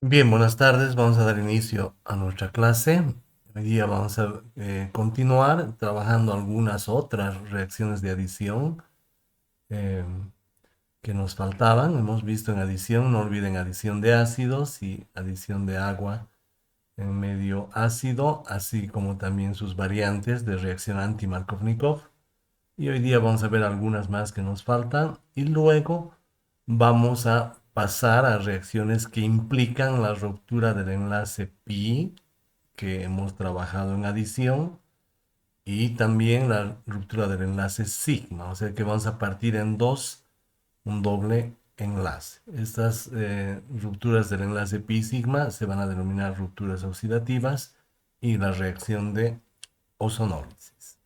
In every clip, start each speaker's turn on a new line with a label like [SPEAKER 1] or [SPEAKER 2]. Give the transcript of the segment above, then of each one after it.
[SPEAKER 1] Bien, buenas tardes. Vamos a dar inicio a nuestra clase. Hoy día vamos a continuar trabajando algunas otras reacciones de adición eh, que nos faltaban. Hemos visto en adición, no olviden adición de ácidos y adición de agua en medio ácido, así como también sus variantes de reacción anti-Markovnikov. Y hoy día vamos a ver algunas más que nos faltan y luego vamos a pasar a reacciones que implican la ruptura del enlace pi que hemos trabajado en adición y también la ruptura del enlace sigma, o sea que vamos a partir en dos, un doble enlace. Estas rupturas del enlace pi sigma se van a denominar rupturas oxidativas y la reacción de ozonólisis.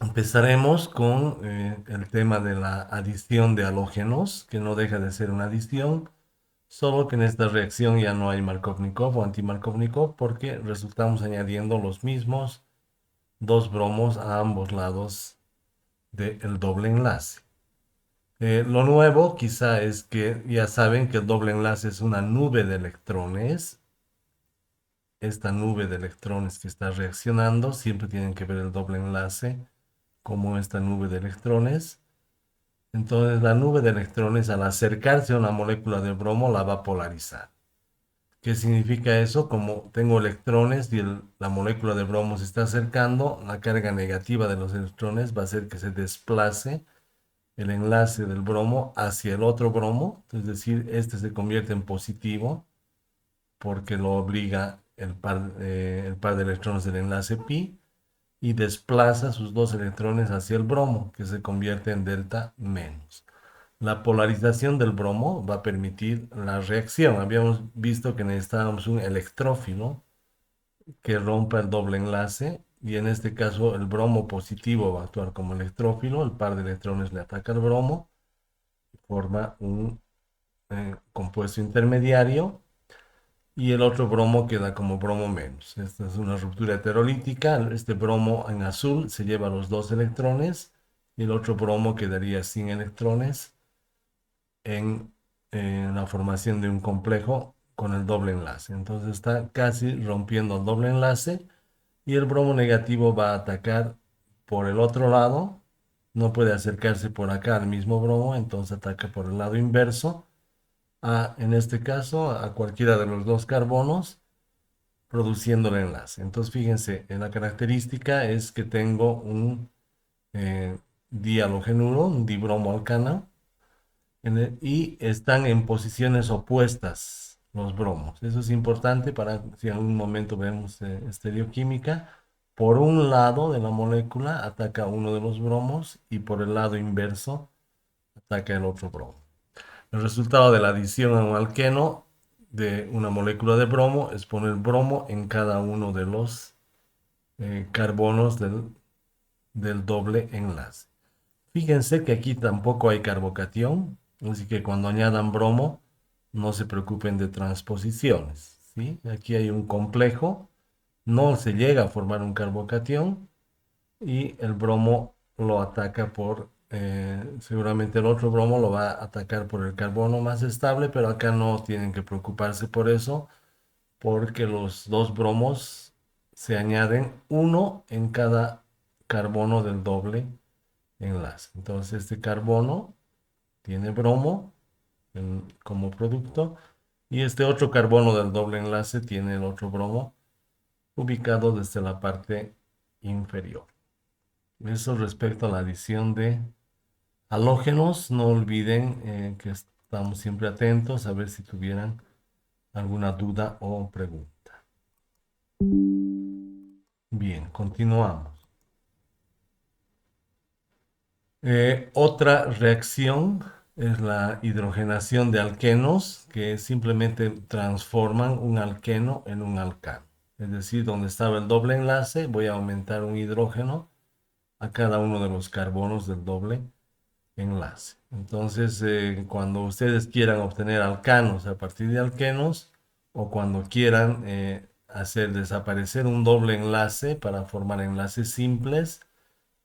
[SPEAKER 1] Empezaremos con el tema de la adición de halógenos, que no deja de ser una adición, solo que en esta reacción ya no hay Markovnikov o anti-Markovnikov porque resultamos añadiendo los mismos dos bromos a ambos lados del doble enlace. Lo nuevo quizá es que ya saben que el doble enlace es una nube de electrones. Esta nube de electrones que está reaccionando siempre tienen que ver el doble enlace como esta nube de electrones. Entonces la nube de electrones al acercarse a una molécula de bromo la va a polarizar. ¿Qué significa eso? Como tengo electrones y la molécula de bromo se está acercando, la carga negativa de los electrones va a hacer que se desplace el enlace del bromo hacia el otro bromo, es decir, este se convierte en positivo porque lo obliga el par de electrones del enlace pi y desplaza sus dos electrones hacia el bromo, que se convierte en delta menos. La polarización del bromo va a permitir la reacción. Habíamos visto que necesitábamos un electrófilo que rompa el doble enlace y en este caso el bromo positivo va a actuar como electrófilo, el par de electrones le ataca al bromo, forma un compuesto intermediario y el otro bromo queda como bromo menos. Esta es una ruptura heterolítica. Este bromo en azul se lleva los dos electrones y el otro bromo quedaría sin electrones en la formación de un complejo con el doble enlace. Entonces está casi rompiendo el doble enlace y el bromo negativo va a atacar por el otro lado. No puede acercarse por acá al mismo bromo, entonces ataca por el lado inverso, en este caso, a cualquiera de los dos carbonos, produciendo el enlace. Entonces, fíjense, la característica es que tengo un dihalogénuro, un dibromoalcano, y están en posiciones opuestas los bromos. Eso es importante para si en algún momento vemos estereoquímica. Por un lado de la molécula ataca uno de los bromos y por el lado inverso ataca el otro bromo. El resultado de la adición a un alqueno de una molécula de bromo es poner bromo en cada uno de los carbonos del doble enlace. Fíjense que aquí tampoco hay carbocatión, así que cuando añadan bromo, no se preocupen de transposiciones, ¿sí? Aquí hay un complejo, no se llega a formar un carbocatión y el bromo lo ataca seguramente el otro bromo lo va a atacar por el carbono más estable, pero acá no tienen que preocuparse por eso, porque los dos bromos se añaden uno en cada carbono del doble enlace. Entonces este carbono tiene bromo como producto y este otro carbono del doble enlace tiene el otro bromo ubicado desde la parte inferior. Eso respecto a la adición de halógenos. No olviden que estamos siempre atentos a ver si tuvieran alguna duda o pregunta. Bien, continuamos. Otra reacción es la hidrogenación de alquenos, que simplemente transforman un alqueno en un alcano. Es decir, donde estaba el doble enlace, voy a aumentar un hidrógeno a cada uno de los carbonos del doble enlace. Entonces, cuando ustedes quieran obtener alcanos a partir de alquenos, o cuando quieran hacer desaparecer un doble enlace para formar enlaces simples,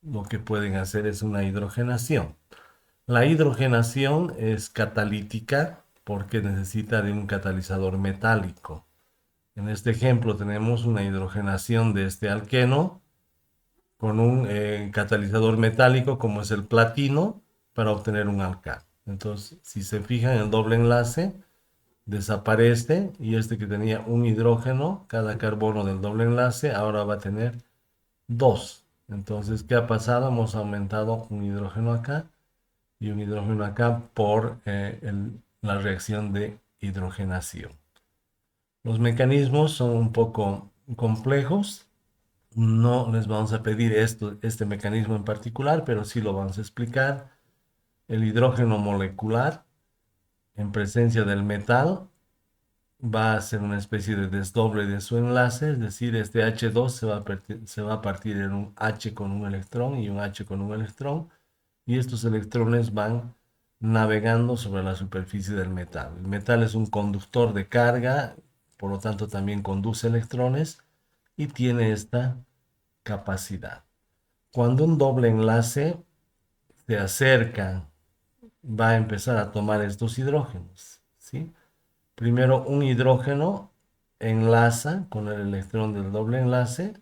[SPEAKER 1] lo que pueden hacer es una hidrogenación. La hidrogenación es catalítica, porque necesita de un catalizador metálico. En este ejemplo tenemos una hidrogenación de este alqueno con un catalizador metálico como es el platino para obtener un alcano. Entonces, si se fijan, el doble enlace desaparece y este que tenía un hidrógeno, cada carbono del doble enlace, ahora va a tener dos. Entonces, ¿qué ha pasado? Hemos aumentado un hidrógeno acá y un hidrógeno acá por la reacción de hidrogenación. Los mecanismos son un poco complejos. No les vamos a pedir este mecanismo en particular, pero sí lo vamos a explicar. El hidrógeno molecular en presencia del metal va a hacer una especie de desdoble de su enlace, es decir, este H2 se va a partir en un H con un electrón y un H con un electrón, y estos electrones van navegando sobre la superficie del metal. El metal es un conductor de carga, por lo tanto también conduce electrones y tiene esta capacidad. Cuando un doble enlace se acerca, va a empezar a tomar estos hidrógenos, ¿sí? Primero un hidrógeno enlaza con el electrón del doble enlace,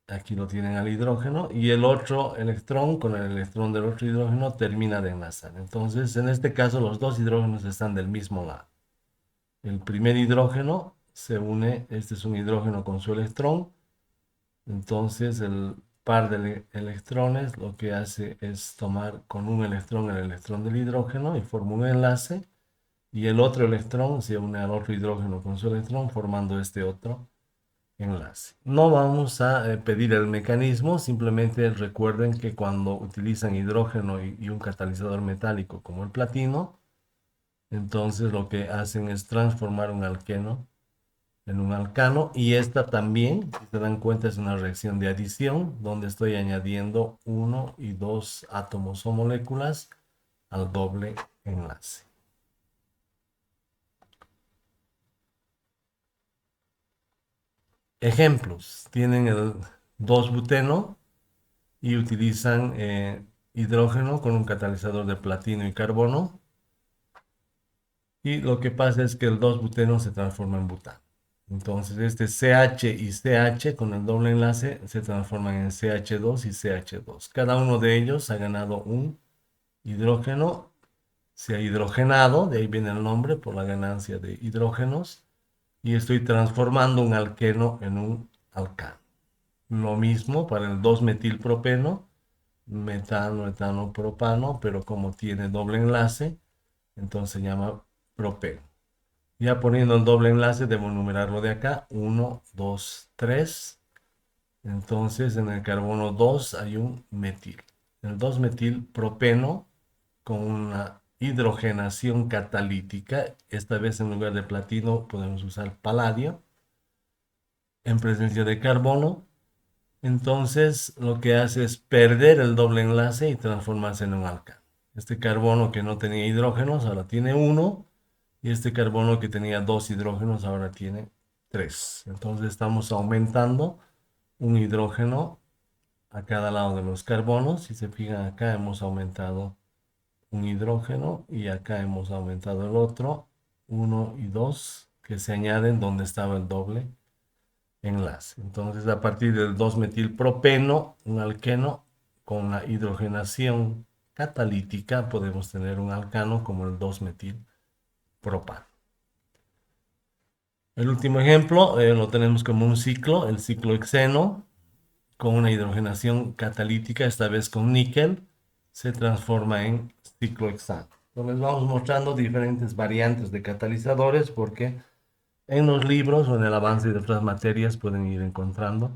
[SPEAKER 1] aquí lo tienen al hidrógeno, y el otro electrón con el electrón del otro hidrógeno termina de enlazar. Entonces, en este caso, los dos hidrógenos están del mismo lado. El primer hidrógeno se une, este es un hidrógeno con su electrón, entonces el par de electrones lo que hace es tomar con un electrón el electrón del hidrógeno y forma un enlace, y el otro electrón se une al otro hidrógeno con su electrón formando este otro enlace. No vamos a pedir el mecanismo, simplemente recuerden que cuando utilizan hidrógeno y un catalizador metálico como el platino, entonces lo que hacen es transformar un alqueno en un alcano, y esta también, si se dan cuenta, es una reacción de adición donde estoy añadiendo uno y dos átomos o moléculas al doble enlace. Ejemplos, tienen el 2-buteno y utilizan hidrógeno con un catalizador de platino y carbono, y lo que pasa es que el 2-buteno se transforma en butano. Entonces este CH y CH con el doble enlace se transforman en CH2 y CH2. Cada uno de ellos ha ganado un hidrógeno, se ha hidrogenado, de ahí viene el nombre por la ganancia de hidrógenos, y estoy transformando un alqueno en un alcano. Lo mismo para el 2-metilpropeno, metano, etano, propano, pero como tiene doble enlace, entonces se llama propeno. Ya poniendo el doble enlace, debo numerarlo de acá, 1, 2, 3. Entonces en el carbono 2 hay un metil. El 2-metilpropeno con una hidrogenación catalítica, esta vez en lugar de platino podemos usar paladio, en presencia de carbono. Entonces lo que hace es perder el doble enlace y transformarse en un alcano. Este carbono que no tenía hidrógenos ahora tiene uno, y este carbono que tenía dos hidrógenos ahora tiene tres. Entonces estamos aumentando un hidrógeno a cada lado de los carbonos. Si se fijan acá hemos aumentado un hidrógeno y acá hemos aumentado el otro, uno y dos, que se añaden donde estaba el doble enlace. Entonces, a partir del 2-metilpropeno, un alqueno con la hidrogenación catalítica, podemos tener un alcano como el 2-metilpropano. El último ejemplo lo tenemos como un ciclo, el ciclo hexeno, con una hidrogenación catalítica, esta vez con níquel, se transforma en ciclohexano. Entonces, les vamos mostrando diferentes variantes de catalizadores porque en los libros o en el avance de otras materias pueden ir encontrando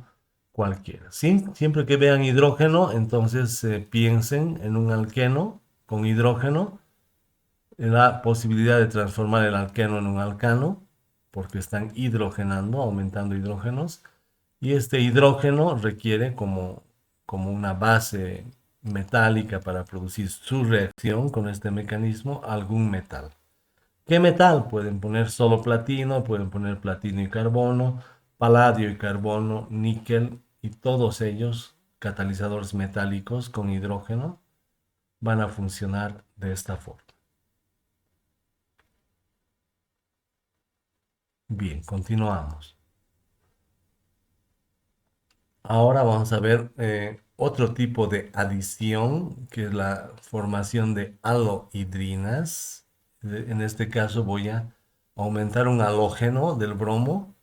[SPEAKER 1] cualquiera. ¿Sí? Siempre que vean hidrógeno, entonces piensen en un alqueno con hidrógeno, la posibilidad de transformar el alqueno en un alcano, porque están hidrogenando, aumentando hidrógenos, y este hidrógeno requiere como una base metálica para producir su reacción con este mecanismo algún metal. ¿Qué metal? Pueden poner solo platino, pueden poner platino y carbono, paladio y carbono, níquel, y todos ellos, catalizadores metálicos con hidrógeno, van a funcionar de esta forma. Bien, continuamos. Ahora vamos a ver otro tipo de adición, que es la formación de halohidrinas. En este caso voy a aumentar un halógeno del bromo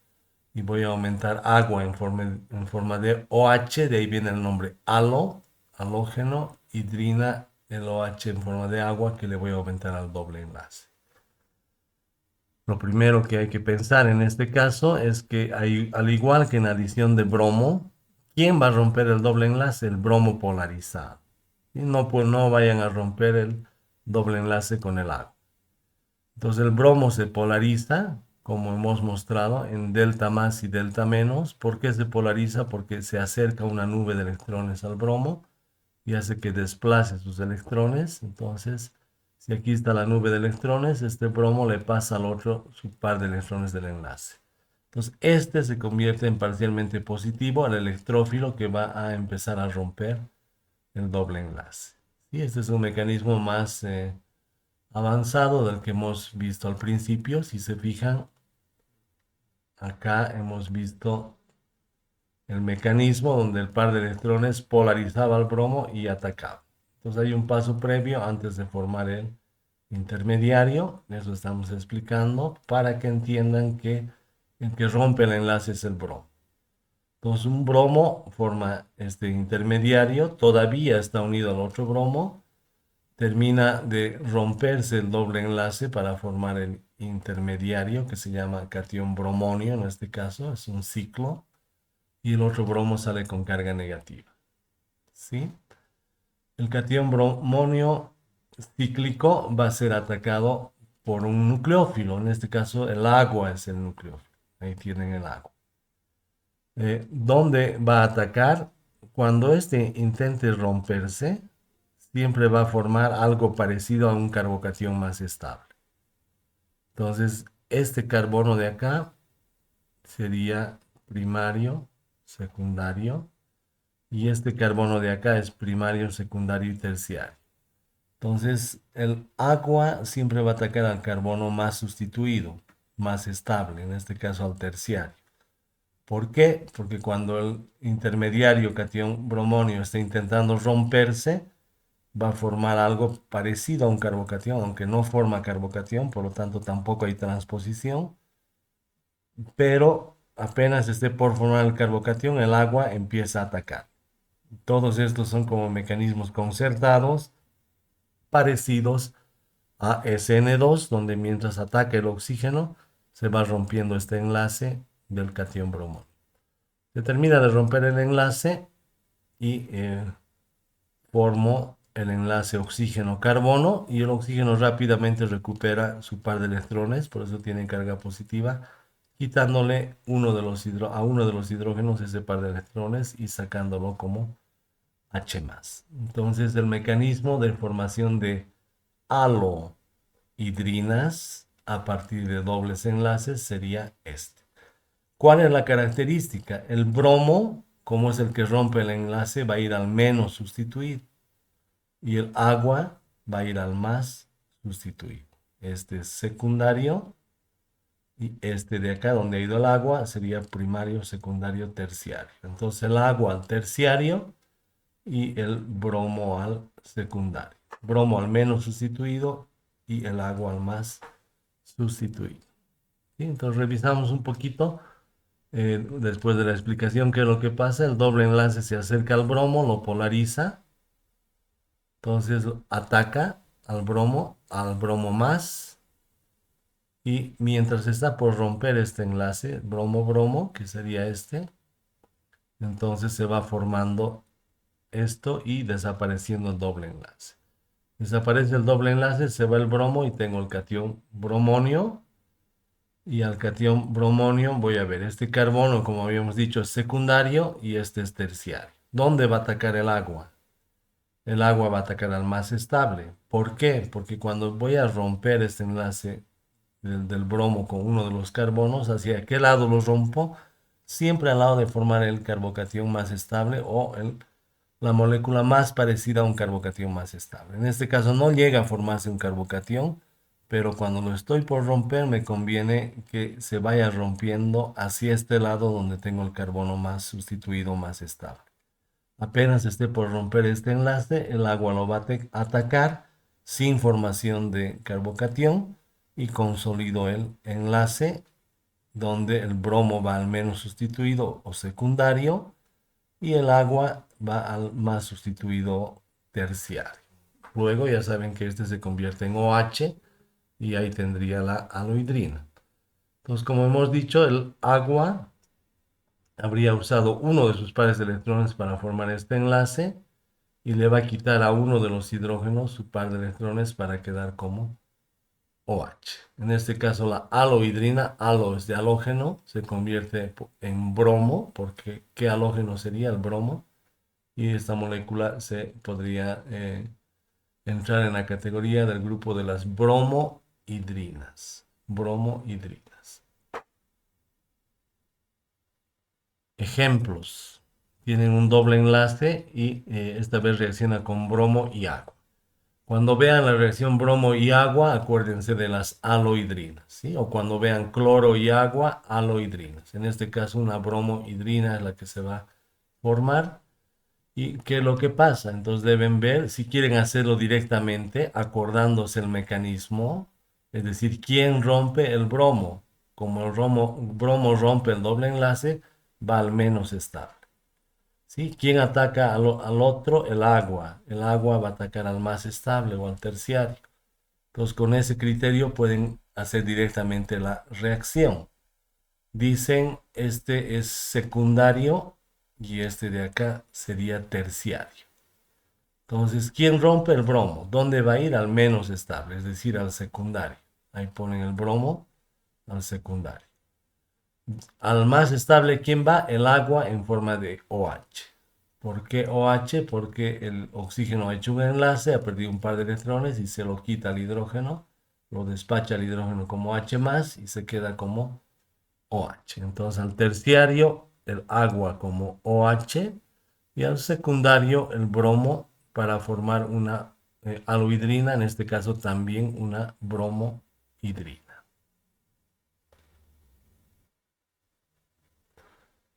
[SPEAKER 1] y voy a aumentar agua en forma de OH, de ahí viene el nombre halógeno, hidrina, el OH en forma de agua que le voy a aumentar al doble enlace. Lo primero que hay que pensar en este caso es que al igual que en adición de bromo, ¿quién va a romper el doble enlace? El bromo polarizado. Y no, pues no vayan a romper el doble enlace con el agua. Entonces el bromo se polariza, como hemos mostrado, en delta más y delta menos. ¿Por qué se polariza? Porque se acerca una nube de electrones al bromo y hace que desplace sus electrones. Entonces, si aquí está la nube de electrones, este bromo le pasa al otro su par de electrones del enlace. Entonces, este se convierte en parcialmente positivo al electrófilo que va a empezar a romper el doble enlace. Y este es un mecanismo más avanzado del que hemos visto al principio. Si se fijan, acá hemos visto el mecanismo donde el par de electrones polarizaba el bromo y atacaba. Entonces hay un paso previo antes de formar el intermediario, eso estamos explicando, para que entiendan que el que rompe el enlace es el bromo. Entonces un bromo forma este intermediario, todavía está unido al otro bromo, termina de romperse el doble enlace para formar el intermediario que se llama cation bromonio, en este caso es un ciclo, y el otro bromo sale con carga negativa. ¿Sí? El cation bromonio cíclico va a ser atacado por un nucleófilo, en este caso el agua es el nucleófilo. Ahí tienen el agua. ¿Dónde va a atacar? Cuando este intente romperse, siempre va a formar algo parecido a un carbocatión más estable. Entonces, este carbono de acá sería primario, secundario, y este carbono de acá es primario, secundario y terciario. Entonces, el agua siempre va a atacar al carbono más sustituido, más estable, en este caso al terciario. ¿Por qué? Porque cuando el intermediario cation bromonio está intentando romperse, va a formar algo parecido a un carbocatión, aunque no forma carbocatión, por lo tanto tampoco hay transposición, pero apenas esté por formar el carbocatión, el agua empieza a atacar. Todos estos son como mecanismos concertados, parecidos a SN2, donde mientras ataca el oxígeno, se va rompiendo este enlace del cation bromo. Se termina de romper el enlace y formo el enlace oxígeno-carbono y el oxígeno rápidamente recupera su par de electrones, por eso tiene carga positiva, quitándole a uno de los hidrógenos ese par de electrones y sacándolo como H+. Entonces el mecanismo de formación de halohidrinas a partir de dobles enlaces sería este. ¿Cuál es la característica? El bromo, como es el que rompe el enlace, va a ir al menos sustituido y el agua va a ir al más sustituido. Este es secundario y este de acá donde ha ido el agua sería primario, secundario, terciario. Entonces el agua al terciario y el bromo al secundario. Bromo al menos sustituido y el agua al más sustituido. ¿Sí? Entonces revisamos un poquito después de la explicación qué es lo que pasa. El doble enlace se acerca al bromo, lo polariza. Entonces ataca al bromo más, y mientras está por romper este enlace, bromo-bromo, que sería este, entonces se va formando esto y desapareciendo el doble enlace. Desaparece el doble enlace, se va el bromo y tengo el cation bromonio. Y al cation bromonio voy a ver, este carbono, como habíamos dicho, es secundario y este es terciario. ¿Dónde va a atacar el agua? El agua va a atacar al más estable. ¿Por qué? Porque cuando voy a romper este enlace del bromo con uno de los carbonos, ¿hacia qué lado lo rompo? Siempre al lado de formar el carbocatión más estable o la molécula más parecida a un carbocatión más estable. En este caso no llega a formarse un carbocatión pero cuando lo estoy por romper me conviene que se vaya rompiendo hacia este lado donde tengo el carbono más sustituido, más estable. Apenas esté por romper este enlace, el agua lo va a atacar sin formación de carbocatión y consolido el enlace donde el bromo va al menos sustituido o secundario y el agua va al más sustituido terciario. Luego ya saben que este se convierte en OH y ahí tendría la aloidrina. Entonces, como hemos dicho, el agua habría usado uno de sus pares de electrones para formar este enlace y le va a quitar a uno de los hidrógenos su par de electrones para quedar como OH. En este caso la aloidrina, alo es de halógeno, se convierte en bromo, porque ¿qué halógeno sería el bromo? Y esta molécula se podría entrar en la categoría del grupo de las bromohidrinas. Bromohidrinas. Ejemplos. Tienen un doble enlace y esta vez reacciona con bromo y agua. Cuando vean la reacción bromo y agua, acuérdense de las alohidrinas, ¿sí? O cuando vean cloro y agua, alohidrinas. En este caso, una bromohidrina es la que se va a formar. ¿Y qué es lo que pasa? Entonces deben ver, si quieren hacerlo directamente, acordándose el mecanismo, es decir, quién rompe el bromo. Como el bromo rompe el doble enlace, va al menos estable. ¿Sí? ¿Quién ataca al otro? El agua. El agua va a atacar al más estable o al terciario. Entonces, con ese criterio pueden hacer directamente la reacción. Dicen, este es secundario y este de acá sería terciario. Entonces, ¿quién rompe el bromo? ¿Dónde va a ir? Al menos estable, es decir, al secundario. Ahí ponen el bromo al secundario. Al más estable, ¿quién va? El agua en forma de OH. ¿Por qué OH? Porque el oxígeno ha hecho un enlace, ha perdido un par de electrones y se lo quita al hidrógeno, lo despacha al hidrógeno como H más y se queda como OH. Entonces al terciario el agua como OH y al secundario el bromo para formar una alohidrina, en este caso también una bromohidrina.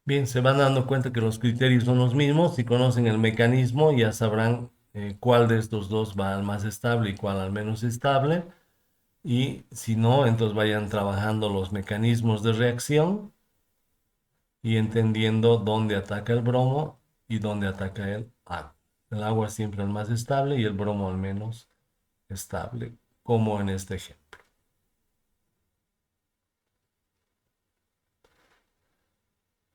[SPEAKER 1] Bien, se van dando cuenta que los criterios son los mismos. Si conocen el mecanismo, ya sabrán cuál de estos dos va al más estable y cuál al menos estable. Y si no, entonces vayan trabajando los mecanismos de reacción y entendiendo dónde ataca el bromo y dónde ataca el agua. El agua siempre al más estable y el bromo al menos estable, como en este ejemplo.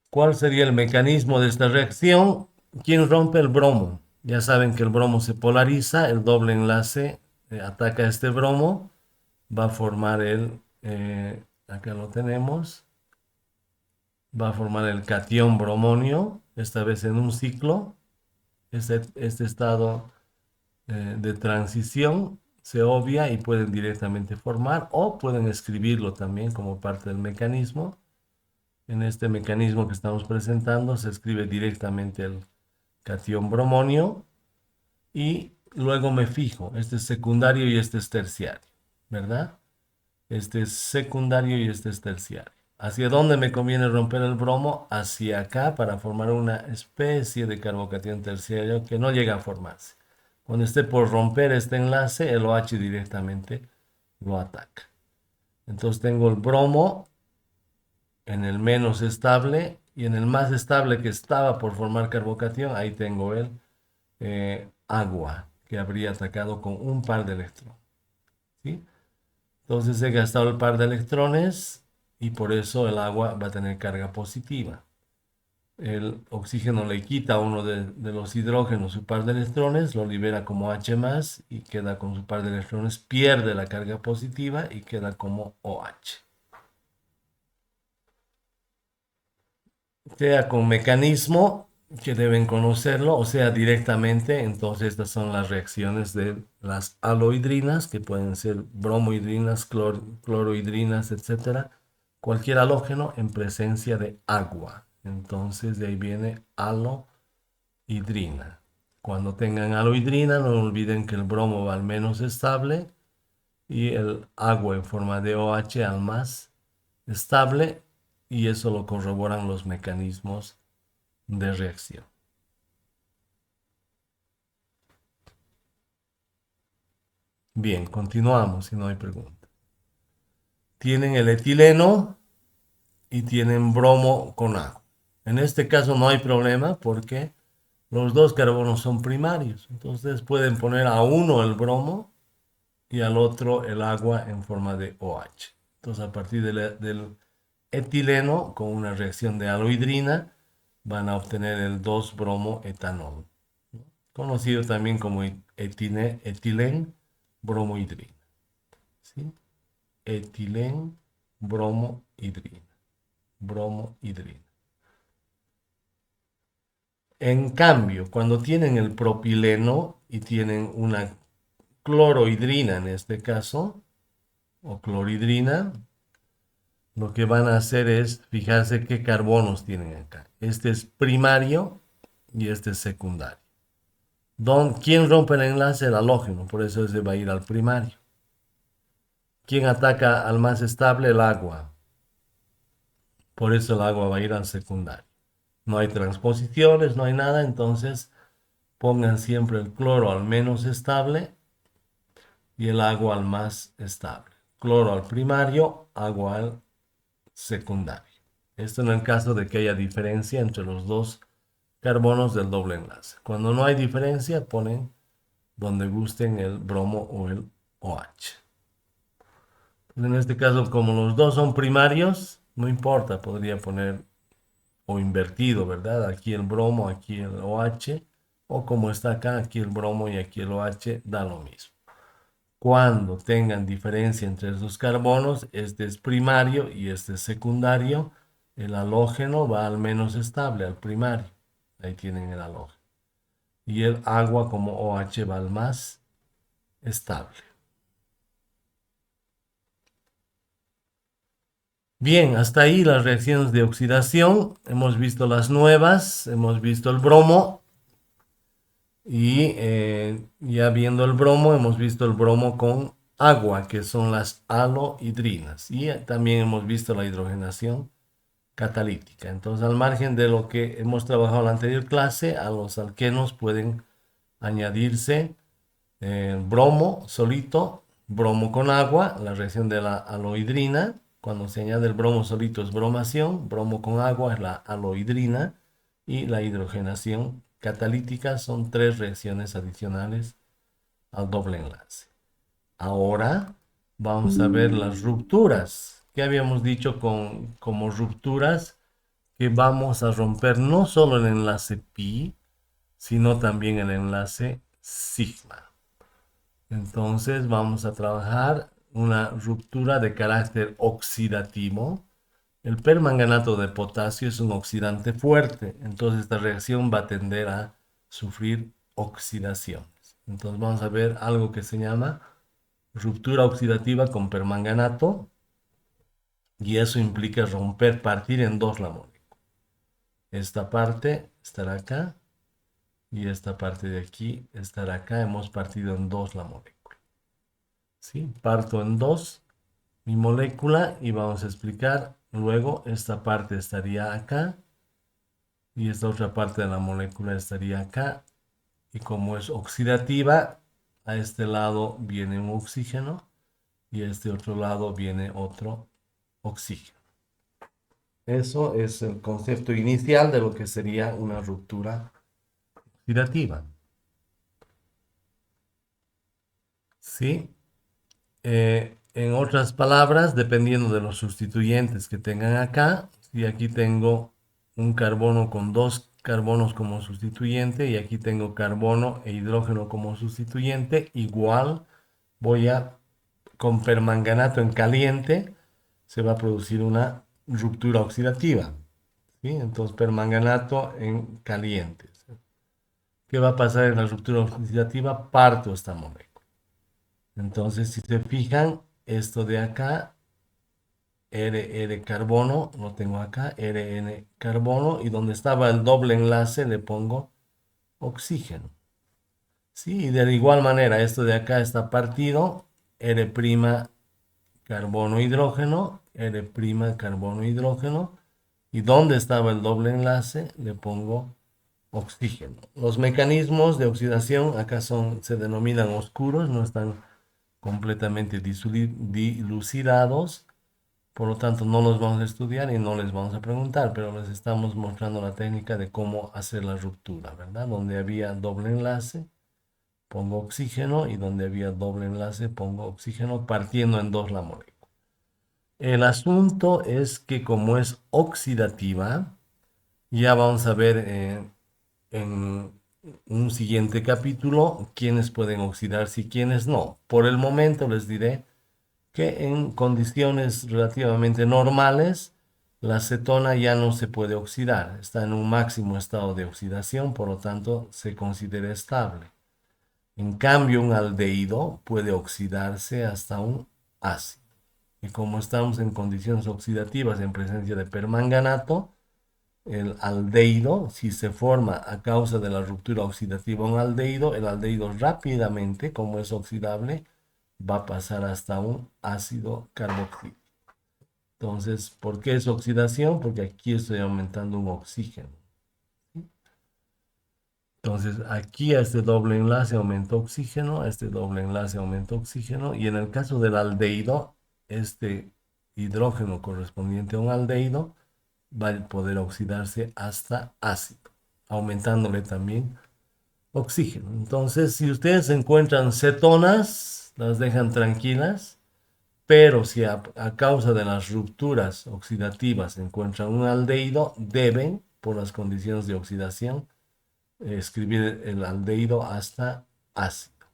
[SPEAKER 1] ¿Cuál sería el mecanismo de esta reacción? ¿Quién rompe el bromo? Ya saben que el bromo se polariza, el doble enlace ataca a este bromo, va a formar acá lo tenemos, va a formar el catión bromonio, esta vez en un ciclo. Este estado de transición se obvia y pueden directamente formar o pueden escribirlo también como parte del mecanismo. En este mecanismo que estamos presentando se escribe directamente el catión bromonio y luego me fijo, este es secundario y este es terciario, ¿verdad? Este es secundario y este es terciario. ¿Hacia dónde me conviene romper el bromo? Hacia acá para formar una especie de carbocatión terciario que no llega a formarse. Cuando esté por romper este enlace, el OH directamente lo ataca. Entonces tengo el bromo en el menos estable y en el más estable que estaba por formar carbocatión, ahí tengo el agua que habría atacado con un par de electrones. ¿Sí? Entonces he gastado el par de electrones y por eso el agua va a tener carga positiva. El oxígeno le quita a uno de los hidrógenos su par de electrones, lo libera como H más y queda con su par de electrones, pierde la carga positiva y queda como OH. Sea con mecanismo que deben conocerlo, o sea directamente, entonces estas son las reacciones de las alohidrinas, que pueden ser bromohidrinas, clorohidrinas, etcétera. Cualquier halógeno en presencia de agua. Entonces de ahí viene alohidrina. Cuando tengan alohidrina, no olviden que el bromo va al menos estable y el agua en forma de OH al más estable, y eso lo corroboran los mecanismos de reacción. Bien, continuamos si no hay pregunta. Tienen el etileno y tienen bromo con agua. En este caso no hay problema porque los dos carbonos son primarios. Entonces pueden poner a uno el bromo y al otro el agua en forma de OH. Entonces a partir del etileno con una reacción de alohidrina van a obtener el 2-bromo-etanol, conocido también como etilen bromohidrina. ¿Sí? Etilen bromohidrina. Bromohidrina. En cambio, cuando tienen el propileno y tienen una clorohidrina en este caso, o clorhidrina, lo que van a hacer es fijarse qué carbonos tienen acá. Este es primario y este es secundario. ¿Quién rompe el enlace? El halógeno, por eso ese va a ir al primario. ¿Quién ataca al más estable? El agua. Por eso el agua va a ir al secundario. No hay transposiciones, no hay nada, entonces pongan siempre el cloro al menos estable y el agua al más estable. Cloro al primario, agua al secundario. Esto en el caso de que haya diferencia entre los dos carbonos del doble enlace. Cuando no hay diferencia, ponen donde gusten el bromo o el OH. En este caso, como los dos son primarios, no importa, podría poner o invertido, ¿verdad? Aquí el bromo, aquí el OH, o como está acá, aquí el bromo y aquí el OH, da lo mismo. Cuando tengan diferencia entre esos carbonos, este es primario y este es secundario, el halógeno va al menos estable, al primario. Ahí tienen el halógeno. Y el agua como OH va al más estable. Bien, hasta ahí las reacciones de oxidación. Hemos visto las nuevas, hemos visto el bromo y ya viendo el bromo, hemos visto el bromo con agua, que son las alohidrinas. Y también hemos visto la hidrogenación catalítica. Entonces, al margen de lo que hemos trabajado en la anterior clase, a los alquenos pueden añadirse bromo solito, bromo con agua, la reacción de la alohidrina. Cuando se añade el bromo solito es bromación, bromo con agua es la alohidrina y la hidrogenación catalítica son 3 reacciones adicionales al doble enlace. Ahora vamos a ver las rupturas. ¿Qué habíamos dicho como rupturas? Que vamos a romper no solo el enlace pi, sino también el enlace sigma. Entonces vamos a trabajar una ruptura de carácter oxidativo. El permanganato de potasio es un oxidante fuerte, entonces esta reacción va a tender a sufrir oxidaciones. Entonces vamos a ver algo que se llama ruptura oxidativa con permanganato y eso implica romper, partir en dos la molécula. Esta parte estará acá y esta parte de aquí estará acá. Hemos partido en dos la molécula. ¿Sí? Parto en dos mi molécula y vamos a explicar. Luego esta parte estaría acá y esta otra parte de la molécula estaría acá. Y como es oxidativa, a este lado viene un oxígeno y a este otro lado viene otro oxígeno. Eso es el concepto inicial de lo que sería una ruptura oxidativa. ¿Sí? En otras palabras, dependiendo de los sustituyentes que tengan acá, si aquí tengo un carbono con dos carbonos como sustituyente y aquí tengo carbono e hidrógeno como sustituyente, igual voy a, con permanganato en caliente, se va a producir una ruptura oxidativa. ¿Sí? Entonces, permanganato en caliente. ¿Qué va a pasar en la ruptura oxidativa? Parto esta molécula. Entonces, si se fijan, esto de acá, R carbono, lo tengo acá, RN carbono, y donde estaba el doble enlace le pongo oxígeno. Sí, y de igual manera, esto de acá está partido, R' carbono hidrógeno, R' carbono hidrógeno. Y donde estaba el doble enlace, le pongo oxígeno. Los mecanismos de oxidación acá se denominan oscuros, no están completamente dilucidados, por lo tanto no los vamos a estudiar y no les vamos a preguntar, pero les estamos mostrando la técnica de cómo hacer la ruptura, ¿verdad? Donde había doble enlace, pongo oxígeno, y donde había doble enlace, pongo oxígeno, partiendo en dos la molécula. El asunto es que como es oxidativa, ya vamos a ver en un siguiente capítulo quiénes pueden oxidarse y quiénes no. Por el momento les diré que en condiciones relativamente normales, la cetona ya no se puede oxidar, está en un máximo estado de oxidación, por lo tanto se considera estable. En cambio, un aldehído puede oxidarse hasta un ácido. Y como estamos en condiciones oxidativas en presencia de permanganato, el aldehído, si se forma a causa de la ruptura oxidativa un aldehído, el aldehído rápidamente, como es oxidable, va a pasar hasta un ácido carboxílico. Entonces, ¿por qué es oxidación? Porque aquí estoy aumentando un oxígeno. Entonces, aquí a este doble enlace aumenta oxígeno, a este doble enlace aumenta oxígeno, y en el caso del aldehído, este hidrógeno correspondiente a un aldehído va a poder oxidarse hasta ácido, aumentándole también oxígeno. Entonces, si ustedes encuentran cetonas, las dejan tranquilas, pero si a causa de las rupturas oxidativas encuentran un aldehído, deben, por las condiciones de oxidación, escribir el aldehído hasta ácido.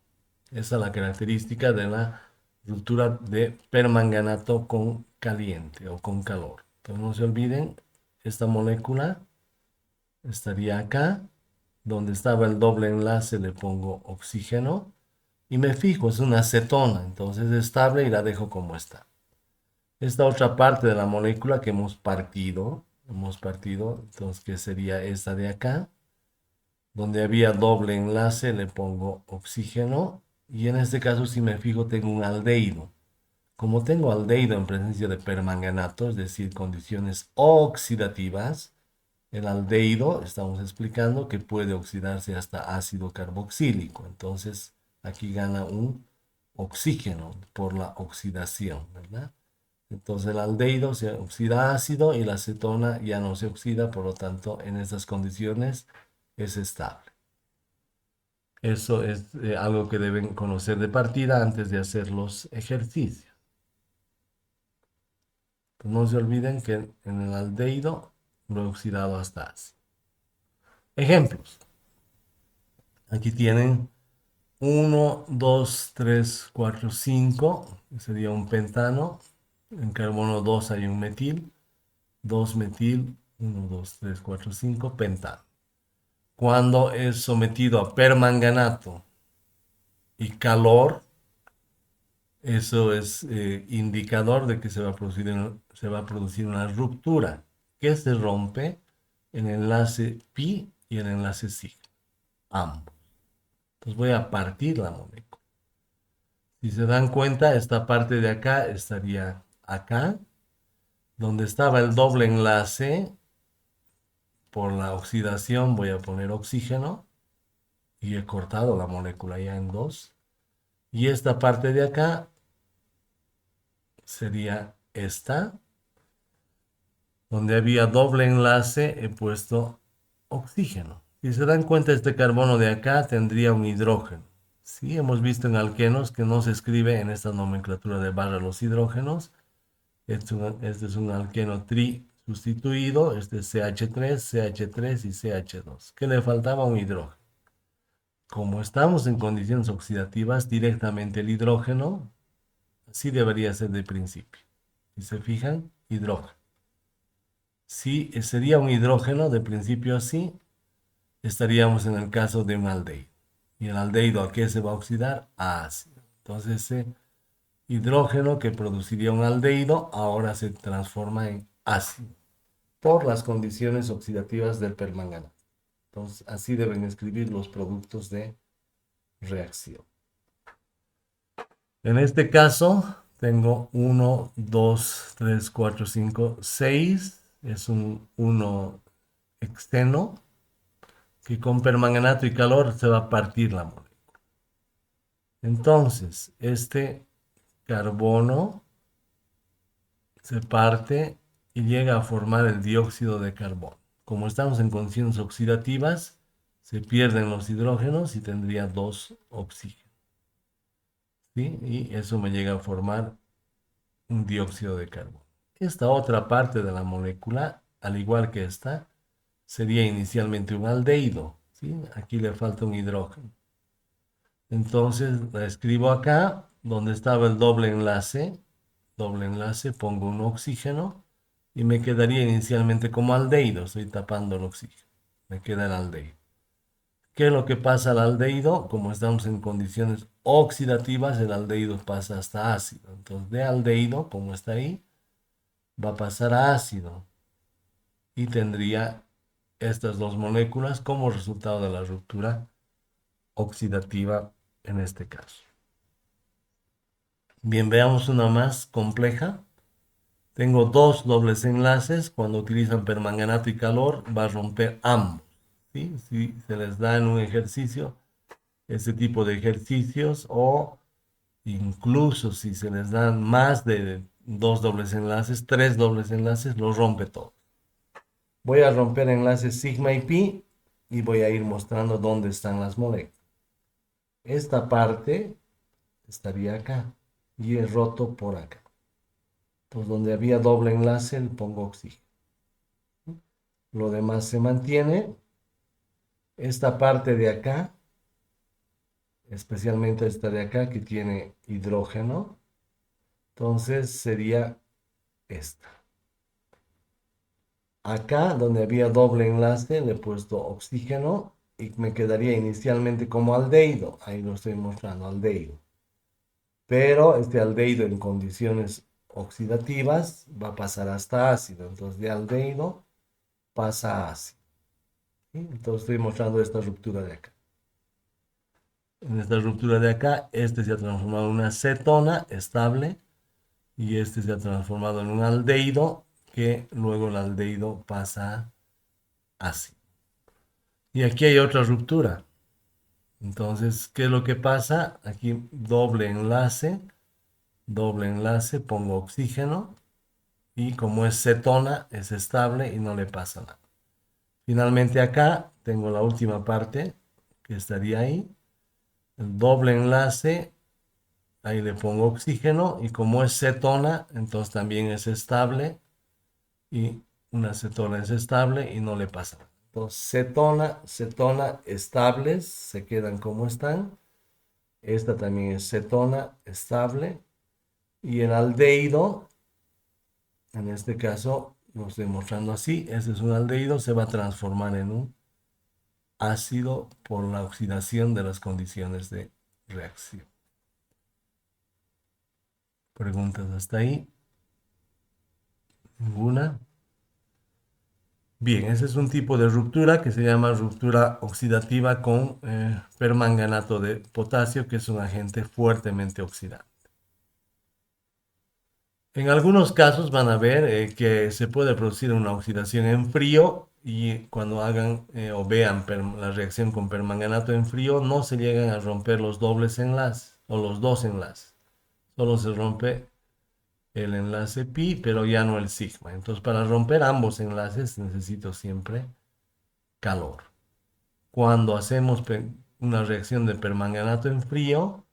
[SPEAKER 1] Esa es la característica de la ruptura de permanganato con caliente o con calor. Entonces no se olviden, esta molécula estaría acá, donde estaba el doble enlace le pongo oxígeno y me fijo, es una cetona, entonces es estable y la dejo como está. Esta otra parte de la molécula que hemos partido, entonces que sería esta de acá, donde había doble enlace le pongo oxígeno, y en este caso si me fijo tengo un aldehído. Como tengo aldehído en presencia de permanganato, es decir, condiciones oxidativas, el aldehído estamos explicando que puede oxidarse hasta ácido carboxílico. Entonces aquí gana un oxígeno por la oxidación, ¿verdad? Entonces el aldehído se oxida a ácido y la cetona ya no se oxida, por lo tanto en estas condiciones es estable. Eso es algo que deben conocer de partida antes de hacer los ejercicios. No se olviden que en el aldehído lo he oxidado hasta ácido. Ejemplos. Aquí tienen 1, 2, 3, 4, 5. Sería un pentano. En carbono 2 hay un metil. 2 metil. 1, 2, 3, 4, 5. Pentano. Cuando es sometido a permanganato y calor, eso es indicador de que se va a producir una ruptura que se rompe en el enlace pi y el enlace sigma, ambos. Entonces voy a partir la molécula. Si se dan cuenta, esta parte de acá estaría acá, donde estaba el doble enlace. Por la oxidación voy a poner oxígeno y he cortado la molécula ya en dos. Y esta parte de acá sería esta, donde había doble enlace, he puesto oxígeno. Si se dan cuenta, este carbono de acá tendría un hidrógeno. Sí, hemos visto en alquenos que no se escribe en esta nomenclatura de barra los hidrógenos. Este es un alqueno tri sustituido, este es CH3, CH3 y CH2, que le faltaba un hidrógeno. Como estamos en condiciones oxidativas, directamente el hidrógeno, así debería ser de principio. Si se fijan, hidrógeno. Si sería un hidrógeno de principio así, estaríamos en el caso de un aldehído. ¿Y el aldehído a qué se va a oxidar? A ácido. Entonces ese hidrógeno que produciría un aldehído ahora se transforma en ácido por las condiciones oxidativas del permanganato. Entonces así deben escribir los productos de reacción. En este caso, tengo 1, 2, 3, 4, 5, 6. Es un 1 exteno que con permanganato y calor se va a partir la molécula. Entonces, este carbono se parte y llega a formar el dióxido de carbono. Como estamos en condiciones oxidativas, se pierden los hidrógenos y tendría dos oxígenos. ¿Sí? Y eso me llega a formar un dióxido de carbono. Esta otra parte de la molécula, al igual que esta, sería inicialmente un aldehído. ¿Sí? Aquí le falta un hidrógeno. Entonces la escribo acá, donde estaba el doble enlace, pongo un oxígeno y me quedaría inicialmente como aldehído. Estoy tapando el oxígeno. Me queda el aldehído. ¿Qué es lo que pasa al aldehído? Como estamos en condiciones oxidativas, el aldehído pasa hasta ácido. Entonces, de aldehído, como está ahí, va a pasar a ácido y tendría estas dos moléculas como resultado de la ruptura oxidativa en este caso. Bien, veamos una más compleja. Tengo dos dobles enlaces. Cuando utilizan permanganato y calor, va a romper ambos. ¿Sí? Si se les da en un ejercicio, ese tipo de ejercicios, o incluso si se les dan más de dos dobles enlaces, tres dobles enlaces, los rompe todo. Voy a romper enlaces sigma y pi y voy a ir mostrando dónde están las moléculas. Esta parte estaría acá y es roto por acá. Pues donde había doble enlace le pongo oxígeno. Lo demás se mantiene. Esta parte de acá, especialmente esta de acá que tiene hidrógeno, entonces sería esta. Acá donde había doble enlace le he puesto oxígeno y me quedaría inicialmente como aldehído. Ahí lo estoy mostrando, aldehído. Pero este aldehído en condiciones oxidativas va a pasar hasta ácido. Entonces de aldehído pasa a ácido. ¿Sí? Entonces estoy mostrando esta ruptura de acá. En esta ruptura de acá, este se ha transformado en una cetona estable y este se ha transformado en un aldehído que luego el aldehído pasa a ácido. Y aquí hay otra ruptura. Entonces, ¿qué es lo que pasa? Aquí doble enlace, pongo oxígeno y como es cetona, es estable y no le pasa nada. Finalmente acá tengo la última parte que estaría ahí. El doble enlace, ahí le pongo oxígeno y como es cetona, entonces también es estable y una cetona es estable y no le pasa nada. Entonces, cetona estables se quedan como están. Esta también es cetona estable. Y el aldehído, en este caso, lo estoy mostrando así. Este es un aldehído, se va a transformar en un ácido por la oxidación de las condiciones de reacción. ¿Preguntas hasta ahí? ¿Ninguna? Bien, ese es un tipo de ruptura que se llama ruptura oxidativa con permanganato de potasio, que es un agente fuertemente oxidante. En algunos casos van a ver que se puede producir una oxidación en frío y cuando hagan o vean la reacción con permanganato en frío no se llegan a romper los dobles enlaces o los dos enlaces. Solo se rompe el enlace pi, pero ya no el sigma. Entonces para romper ambos enlaces necesito siempre calor. Cuando hacemos una reacción de permanganato en frío,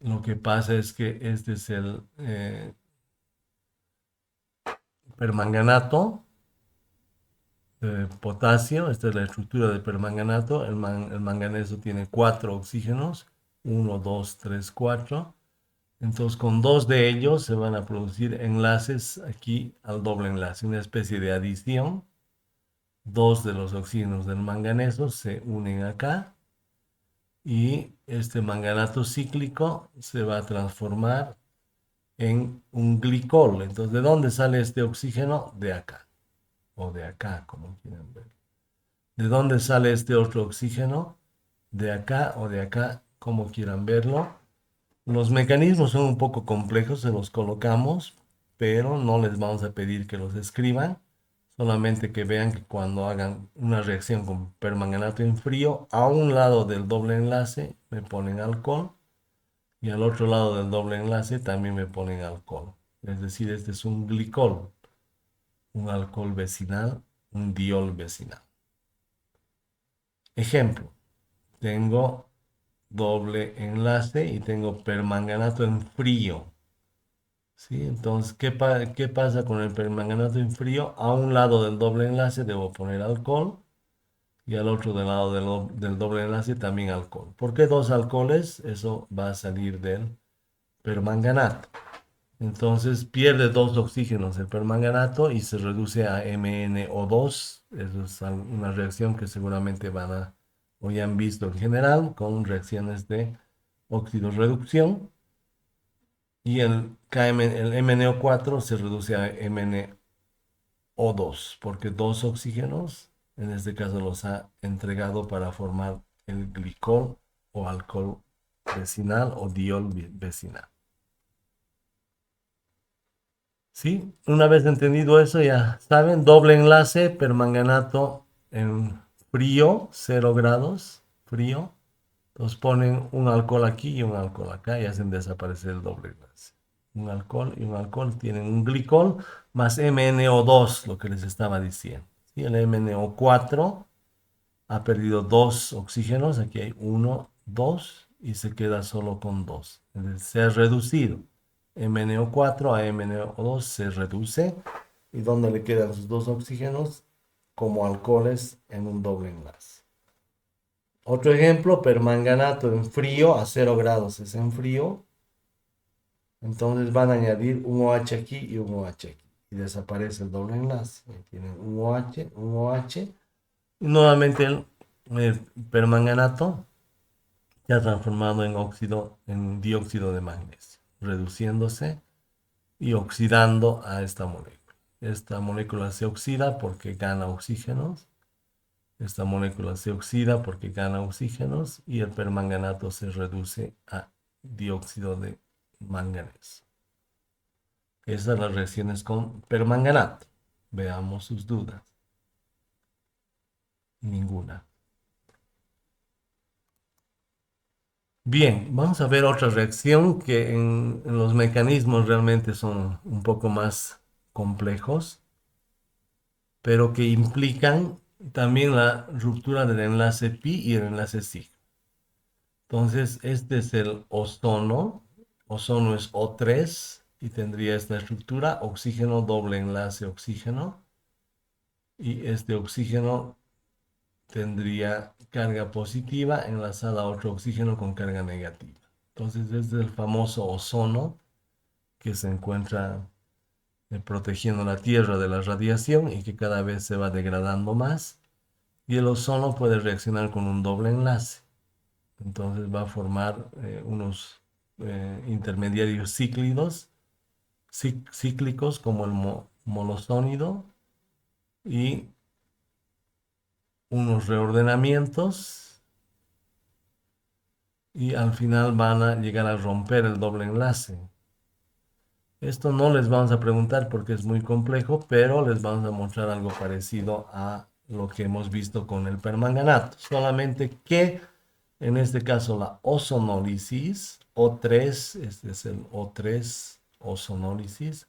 [SPEAKER 1] lo que pasa es que este es el permanganato de potasio. Esta es la estructura del permanganato. El manganeso tiene cuatro oxígenos, uno, dos, tres, cuatro. Entonces con dos de ellos se van a producir enlaces aquí al doble enlace, una especie de adición. Dos de los oxígenos del manganeso se unen acá y este manganato cíclico se va a transformar en un glicol. Entonces, ¿de dónde sale este oxígeno? De acá, o de acá, como quieran ver. ¿De dónde sale este otro oxígeno? De acá o de acá, como quieran verlo. Los mecanismos son un poco complejos, se los colocamos, pero no les vamos a pedir que los escriban, solamente que vean que cuando hagan una reacción con permanganato en frío, a un lado del doble enlace me ponen alcohol y al otro lado del doble enlace también me ponen alcohol. Es decir, este es un glicol, un alcohol vecinal, un diol vecinal. Ejemplo, tengo doble enlace y tengo permanganato en frío. ¿Sí? Entonces, ¿qué pasa con el permanganato en frío? A un lado del doble enlace debo poner alcohol y al otro del lado del doble enlace también alcohol. ¿Por qué dos alcoholes? Eso va a salir del permanganato. Entonces pierde dos oxígenos el permanganato y se reduce a MnO2. Eso es una reacción que seguramente van a o ya han visto en general con reacciones de óxido reducción. Y el MnO4 se reduce a MnO2 porque dos oxígenos, en este caso los ha entregado para formar el glicol o alcohol vecinal o diol vecinal. ¿Sí? Una vez entendido eso, ya saben, doble enlace, permanganato en frío, 0 grados, frío. Entonces ponen un alcohol aquí y un alcohol acá y hacen desaparecer el doble enlace. Un alcohol y un alcohol tienen un glicol más MnO2, lo que les estaba diciendo. ¿Sí? El MnO4 ha perdido dos oxígenos, aquí hay uno, dos, y se queda solo con dos. Es decir, se ha reducido. MnO4 a MnO2 se reduce, y donde le quedan sus dos oxígenos como alcoholes en un doble enlace. Otro ejemplo, permanganato en frío a 0 grados es en frío. Entonces van a añadir un OH aquí y un OH aquí. Y desaparece el doble enlace. Ahí tienen un OH, un OH. Y nuevamente el permanganato se ha transformado en óxido, en dióxido de magnesio, reduciéndose y oxidando a esta molécula. Esta molécula se oxida porque gana oxígenos. Esta molécula se oxida porque gana oxígenos y el permanganato se reduce a dióxido de manganeso. Esas son las reacciones con permanganato. Veamos sus dudas. Ninguna. Bien, vamos a ver otra reacción que en los mecanismos realmente son un poco más complejos, pero que implican también la ruptura del enlace pi y el enlace sig. Entonces, este es el ozono. Ozono es O3 y tendría esta estructura, oxígeno, doble enlace, oxígeno. Y este oxígeno tendría carga positiva enlazada a otro oxígeno con carga negativa. Entonces, este es el famoso ozono que se encuentra protegiendo la Tierra de la radiación y que cada vez se va degradando más. Y el ozono puede reaccionar con un doble enlace. Entonces va a formar unos intermediarios cíclicos como el molosónido y unos reordenamientos y al final van a llegar a romper el doble enlace. Esto no les vamos a preguntar porque es muy complejo, pero les vamos a mostrar algo parecido a lo que hemos visto con el permanganato. Solamente que en este caso la ozonólisis, O3, este es el O3, ozonólisis,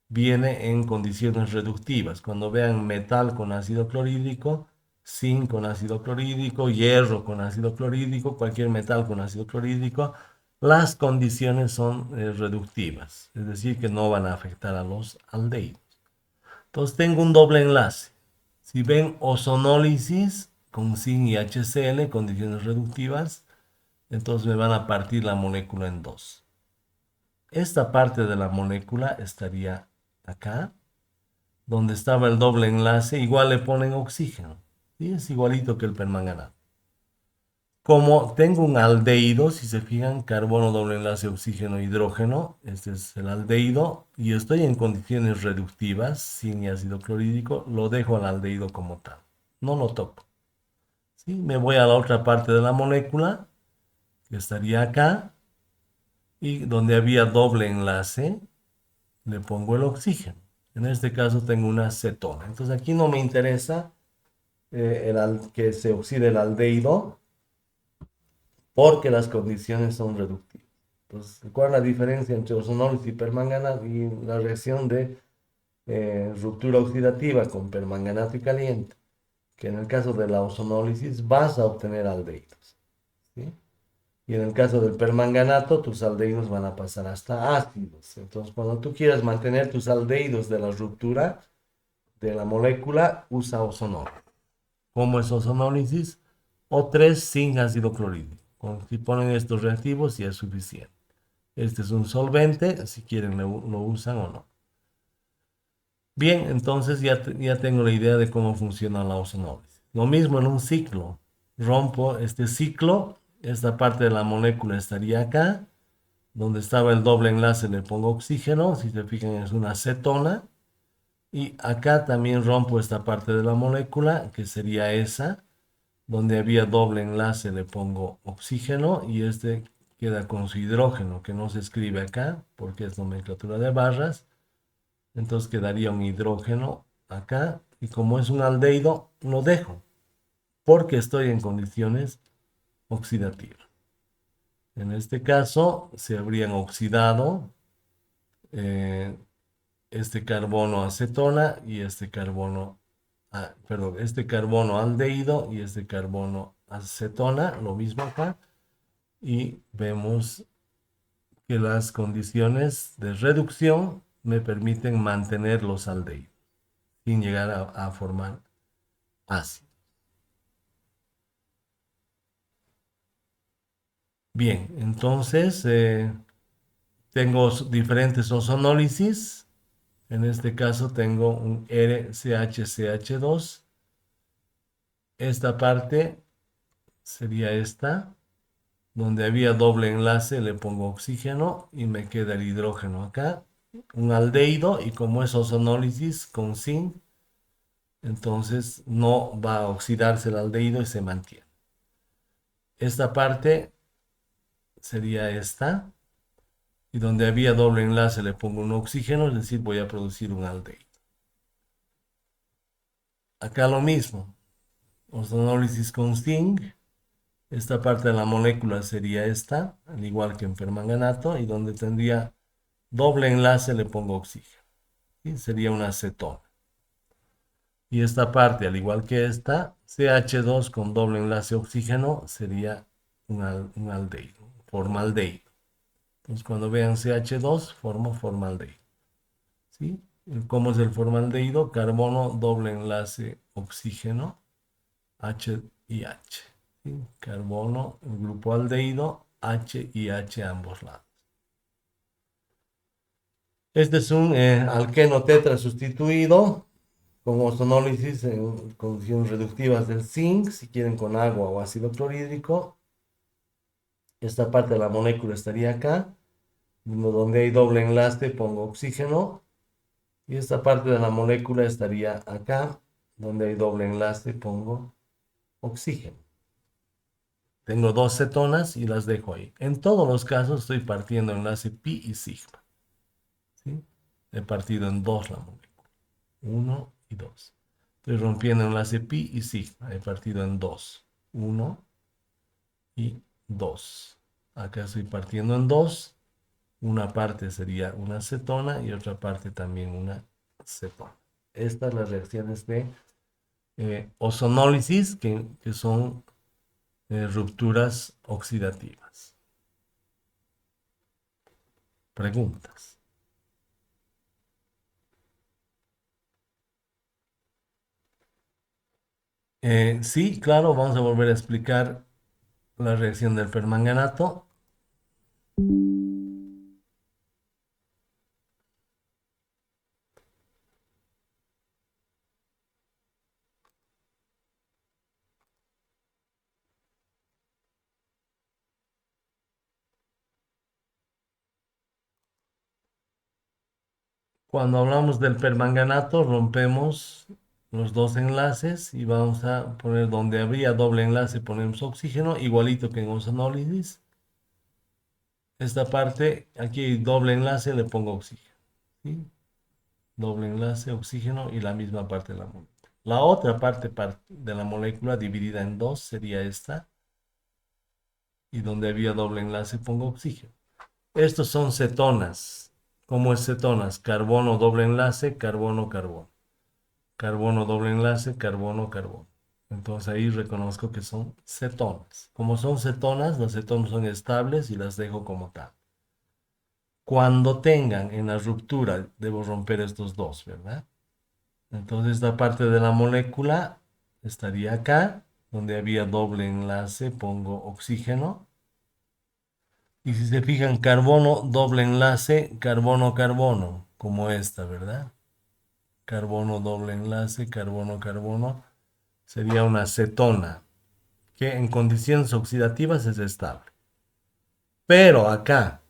[SPEAKER 1] viene en condiciones reductivas. Cuando vean metal con ácido clorhídrico, zinc con ácido clorhídrico, hierro con ácido clorhídrico, cualquier metal con ácido clorhídrico, las condiciones son reductivas, es decir, que no van a afectar a los aldehídos. Entonces tengo un doble enlace. Si ven ozonólisis con zinc y HCl, condiciones reductivas, entonces me van a partir la molécula en dos. Esta parte de la molécula estaría acá, donde estaba el doble enlace, igual le ponen oxígeno. ¿Sí? Es igualito que el permanganato. Como tengo un aldehído, si se fijan, carbono, doble enlace, oxígeno, hidrógeno, este es el aldehído, y estoy en condiciones reductivas, sin ácido clorhídrico, lo dejo al aldehído como tal. No lo toco. ¿Sí? Me voy a la otra parte de la molécula, que estaría acá, y donde había doble enlace le pongo el oxígeno. En este caso tengo una cetona. Entonces aquí no me interesa que se oxide el aldehído porque las condiciones son reductivas. Entonces, ¿cuál es la diferencia entre ozonólisis y permanganato y la reacción de ruptura oxidativa con permanganato y caliente? Que en el caso de la ozonólisis vas a obtener aldehídos, ¿sí? Y en el caso del permanganato, tus aldehídos van a pasar hasta ácidos. Entonces, cuando tú quieras mantener tus aldehídos de la ruptura de la molécula, usa ozonólisis. ¿Cómo es ozonólisis? O3 sin ácido clorhídrico. Si ponen estos reactivos, ya es suficiente. Este es un solvente, si quieren lo usan o no. Bien, entonces ya tengo la idea de cómo funciona la ozonólisis. Lo mismo en un ciclo. Rompo este ciclo, esta parte de la molécula estaría acá. Donde estaba el doble enlace le pongo oxígeno, si se fijan es una cetona. Y acá también rompo esta parte de la molécula, que sería esa. Donde había doble enlace le pongo oxígeno y este queda con su hidrógeno, que no se escribe acá porque es nomenclatura de barras. Entonces quedaría un hidrógeno acá y como es un aldehído, lo dejo porque estoy en condiciones oxidativas. En este caso se habrían oxidado eh, este carbono acetona y este carbono, perdón, este carbono aldehído y este carbono acetona, lo mismo acá, y vemos que las condiciones de reducción me permiten mantener los aldehídos sin llegar a formar ácido. Bien, entonces tengo diferentes ozonólisis. En este caso tengo un RCHCH2. Esta parte sería esta. Donde había doble enlace le pongo oxígeno y me queda el hidrógeno acá. Un aldehído y como es ozonólisis con zinc, entonces no va a oxidarse el aldehído y se mantiene. Esta parte sería esta. Y donde había doble enlace le pongo un oxígeno, es decir, voy a producir un aldehído. Acá lo mismo, ozonólisis con zinc. Esta parte de la molécula sería esta, al igual que en permanganato, y donde tendría doble enlace le pongo oxígeno. ¿Sí? Sería una acetona. Y esta parte, al igual que esta, CH2 con doble enlace oxígeno sería un aldehído, formaldehído. Entonces, cuando vean CH2, formo formaldehído. ¿Sí? ¿Cómo es el formaldehído? Carbono, doble enlace oxígeno, H y H. ¿Sí? Carbono, el grupo aldehído, H y H a ambos lados. Este es un alqueno tetra sustituido con ozonólisis en condiciones reductivas del zinc, si quieren con agua o ácido clorhídrico. Esta parte de la molécula estaría acá, donde hay doble enlace pongo oxígeno, y esta parte de la molécula estaría acá, donde hay doble enlace pongo oxígeno. Tengo dos cetonas y las dejo ahí. En todos los casos estoy partiendo enlace pi y sigma. ¿Sí? He partido en dos la molécula. Uno y dos. Estoy rompiendo enlace pi y sigma. He partido en dos. Uno y dos. Acá estoy partiendo en dos. Una parte sería una cetona y otra parte también una cetona. Estas son las reacciones de ozonólisis que son rupturas oxidativas. Preguntas. Sí, claro, vamos a volver a explicar la reacción del permanganato. Cuando hablamos del permanganato, rompemos los dos enlaces y vamos a poner donde habría doble enlace, ponemos oxígeno, igualito que en ozonólisis. Esta parte, aquí hay doble enlace, le pongo oxígeno. ¿Sí? Doble enlace, oxígeno y la misma parte de la molécula. La otra parte de la molécula dividida en dos sería esta. Y donde había doble enlace pongo oxígeno. Estos son cetonas. ¿Cómo es cetonas? Carbono doble enlace, carbono, carbono. Carbono doble enlace, carbono, carbono. Entonces ahí reconozco que son cetonas. Como son cetonas, las cetonas son estables y las dejo como tal. Cuando tengan en la ruptura, debo romper estos dos, ¿verdad? Entonces esta parte de la molécula estaría acá, donde había doble enlace, pongo oxígeno. Y si se fijan, carbono, doble enlace, carbono, carbono, como esta, ¿verdad? Carbono, doble enlace, carbono, carbono, sería una cetona, que en condiciones oxidativas es estable. Pero acá,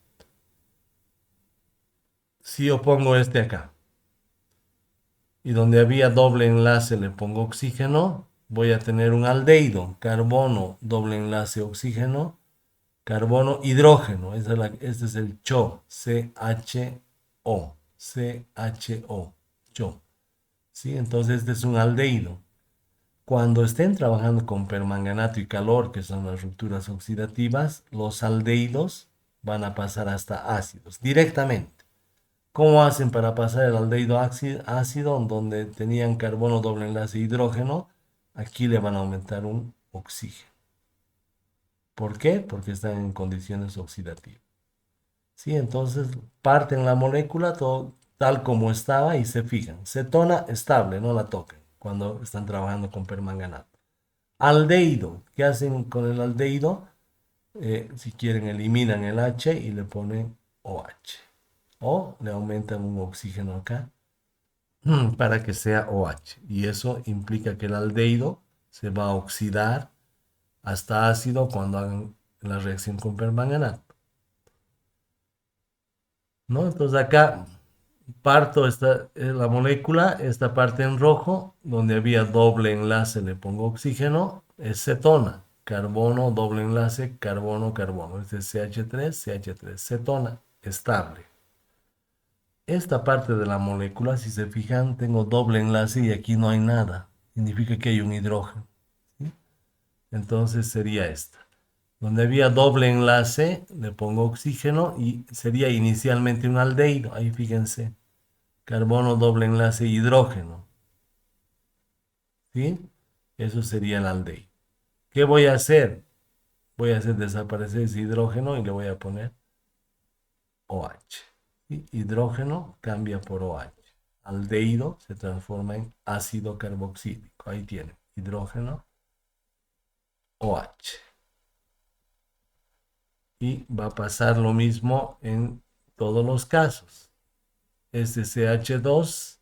[SPEAKER 1] si yo pongo este acá, y donde había doble enlace le pongo oxígeno, voy a tener un aldehído, carbono, doble enlace, oxígeno, carbono, hidrógeno, este es el CHO, CHO, CHO, CHO. ¿Sí? Entonces este es un aldehído. Cuando estén trabajando con permanganato y calor, que son las rupturas oxidativas, los aldehídos van a pasar hasta ácidos directamente. ¿Cómo hacen para pasar el aldehído ácido donde tenían carbono doble enlace hidrógeno? Aquí le van a aumentar un oxígeno. ¿Por qué? Porque están en condiciones oxidativas. ¿Sí? Entonces parten la molécula tal como estaba y se fijan. Cetona estable, no la toquen cuando están trabajando con permanganato. Aldehído, ¿qué hacen con el aldehído? Si quieren eliminan el H y le ponen OH. O le aumentan un oxígeno acá para que sea OH. Y eso implica que el aldehído se va a oxidar hasta ácido cuando hagan la reacción con permanganato. ¿No? Entonces acá parto la molécula, esta parte en rojo, donde había doble enlace, le pongo oxígeno, es cetona, carbono, doble enlace, carbono, carbono, este es CH3, CH3, cetona, estable. Esta parte de la molécula, si se fijan, tengo doble enlace y aquí no hay nada, significa que hay un hidrógeno, ¿sí? Entonces sería esta. Donde había doble enlace, le pongo oxígeno y sería inicialmente un aldehído, ahí fíjense. Carbono doble enlace hidrógeno, ¿sí? Eso sería el aldehído. ¿Qué voy a hacer? Voy a hacer desaparecer ese hidrógeno y le voy a poner OH. ¿Sí? Hidrógeno cambia por OH. Aldehído se transforma en ácido carboxílico. Ahí tiene, hidrógeno, OH. Y va a pasar lo mismo en todos los casos. Este CH2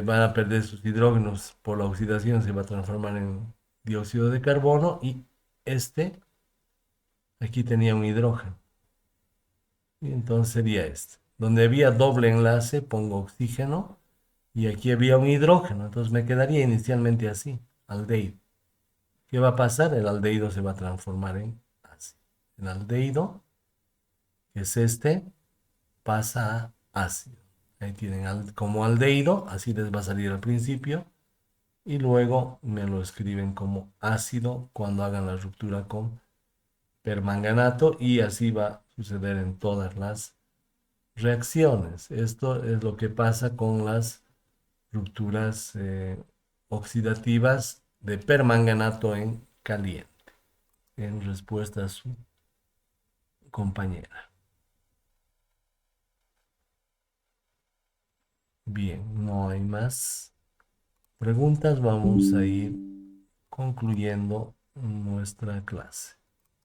[SPEAKER 1] van a perder sus hidrógenos por la oxidación, se va a transformar en dióxido de carbono y este, aquí tenía un hidrógeno. Y entonces sería este. Donde había doble enlace, pongo oxígeno y aquí había un hidrógeno. Entonces me quedaría inicialmente así, aldehído. ¿Qué va a pasar? El aldehído se va a transformar en ácido. El aldehído, que es este, pasa a ácido. Ahí tienen como aldehído, así les va a salir al principio. Y luego me lo escriben como ácido cuando hagan la ruptura con permanganato y así va a suceder en todas las reacciones. Esto es lo que pasa con las rupturas oxidativas de permanganato en caliente, en respuesta a su compañera. Bien, no hay más preguntas, vamos a ir concluyendo nuestra clase.